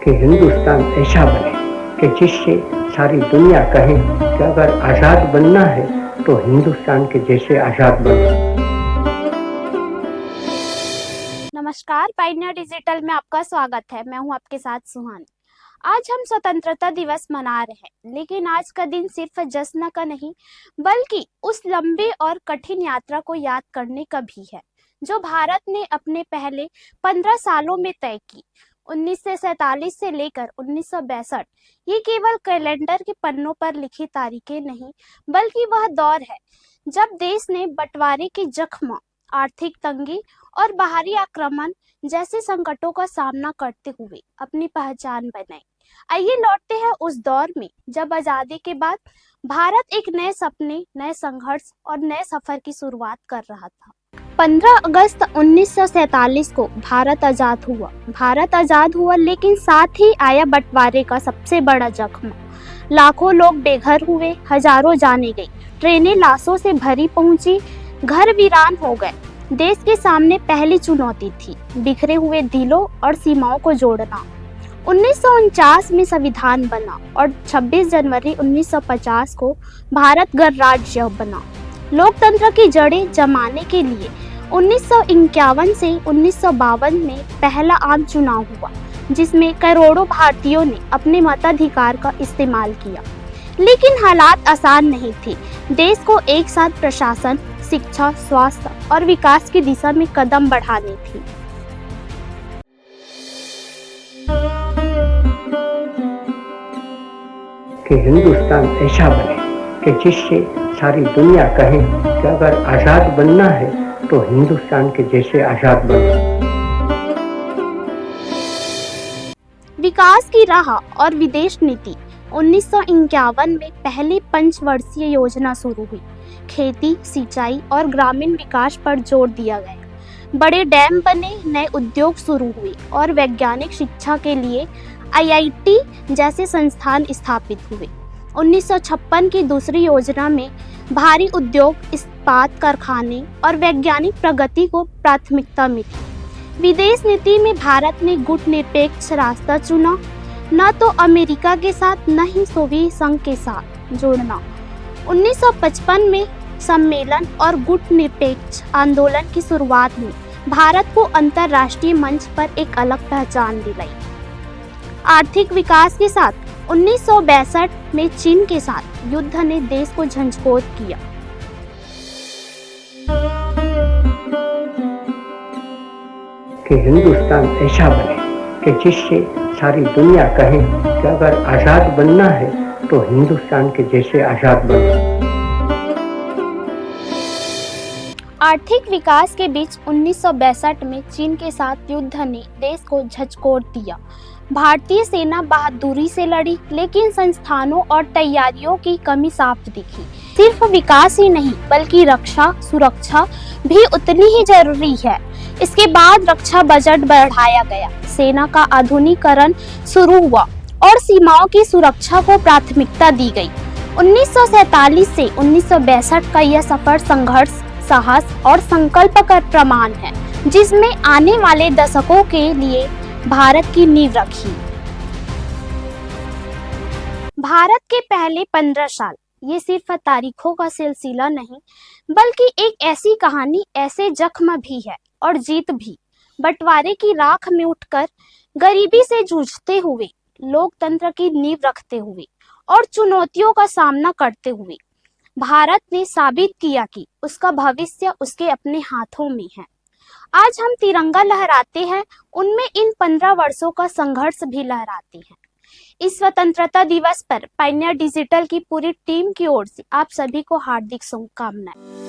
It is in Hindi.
कि हिंदुस्तान ऐसा बने कि जिससे सारी दुनिया कहे कि अगर आज़ाद बनना है तो हिंदुस्तान के जैसे आज़ाद बनो। नमस्कार, पायनियर डिजिटल में आपका स्वागत है। मैं हूं आपके साथ सुहानी। आज हम स्वतंत्रता दिवस मना रहे हैं, लेकिन आज का दिन सिर्फ जश्न का नहीं बल्कि उस लंबी और कठिन यात्रा को याद करने का भी है जो भारत ने अपने पहले 15 सालों में तय की। 1947 से लेकर 1962 ये केवल कैलेंडर के पन्नों पर लिखी तारीखें नहीं बल्कि वह दौर है जब देश ने बंटवारे के जख्म, आर्थिक तंगी और बाहरी आक्रमण जैसे संकटों का सामना करते हुए अपनी पहचान बनाई। आइए लौटते हैं उस दौर में जब आजादी के बाद भारत एक नए सपने, नए संघर्ष और नए सफर की शुरुआत कर रहा था। 15 अगस्त 1947 को भारत आजाद हुआ, लेकिन साथ ही आया बंटवारे का सबसे बड़ा जख्म। लाखों लोग बेघर हुए, हजारों जाने गई, ट्रेनें लाशों से भरी पहुंची, घर वीरान हो गए। देश के सामने पहली चुनौती थी बिखरे हुए दिलों और सीमाओं को जोड़ना। 1949 में संविधान बना और 26 जनवरी 1950 को भारत गणराज्य बना। लोकतंत्र की जड़ें जमाने के लिए 1951 से 1952 में पहला आम चुनाव हुआ, जिसमें करोड़ों भारतीयों ने अपने मताधिकार का इस्तेमाल किया। लेकिन हालात आसान नहीं थे। देश को एक साथ प्रशासन, शिक्षा, स्वास्थ्य और विकास की दिशा में कदम बढ़ाने थे। कि हिंदुस्तान ऐसा बने कि जिससे सारी दुनिया कहे कि अगर आज़ाद बनना है तो हिंदुस्तान के जैसे आज़ाद बनो। विकास की राह और विदेश नीति। 1951 में पहली पंचवर्षीय योजना शुरू हुई। खेती, सिंचाई और ग्रामीण विकास पर जोर दिया गया। बड़े डैम बने, नए उद्योग शुरू हुए और वैज्ञानिक शिक्षा के लिए आईआईटी जैसे संस्थान स्थापित हुए। 1956 की दूसरी योजना में भारी उद्योग, इस्पात कारखाने और वैज्ञानिक प्रगति को प्राथमिकता मिली। विदेश नीति में भारत ने गुटनिरपेक्ष रास्ता चुना, न तो अमेरिका के साथ न ही सोवियत संघ के साथ जुड़ना। 1955 में सम्मेलन और गुटनिरपेक्ष आंदोलन की शुरुआत ने भारत को अंतर्राष्ट्रीय मंच पर एक अलग पहचान दिलाई। आर्थिक विकास के साथ 1962 में चीन के साथ युद्ध ने देश को झंझोर किया। कि हिंदुस्तान ऐसा बने कि जिससे सारी दुनिया कहे कि अगर आज़ाद बनना है तो हिंदुस्तान के जैसे आज़ाद बनो। आर्थिक विकास के बीच 1962 में चीन के साथ युद्ध ने देश को झकझोर दिया। भारतीय सेना बहादुरी से लड़ी, लेकिन संस्थानों और तैयारियों की कमी साफ दिखी। सिर्फ विकास ही नहीं बल्कि रक्षा, सुरक्षा भी उतनी ही जरूरी है। इसके बाद रक्षा बजट बढ़ाया गया, सेना का आधुनिकीकरण शुरू हुआ और सीमाओं की सुरक्षा को प्राथमिकता दी गई। 1947 से 1962 का यह सफर संघर्ष, साहस और संकल्प का प्रमाण है, जिसमें आने वाले दशकों के लिए भारत की नींव रखी। भारत के पहले 15 साल ये सिर्फ तारीखों का सिलसिला नहीं बल्कि एक ऐसी कहानी, ऐसे जख्म भी है और जीत भी। बंटवारे की राख में उठकर, गरीबी से जूझते हुए, लोकतंत्र की नींव रखते हुए और चुनौतियों का सामना करते हुए भारत ने साबित किया कि उसका भविष्य उसके अपने हाथों में है। आज हम तिरंगा लहराते हैं, उनमें इन 15 वर्षों का संघर्ष भी लहराते हैं। इस स्वतंत्रता दिवस पर पायनियर डिजिटल की पूरी टीम की ओर से आप सभी को हार्दिक शुभकामनाएं।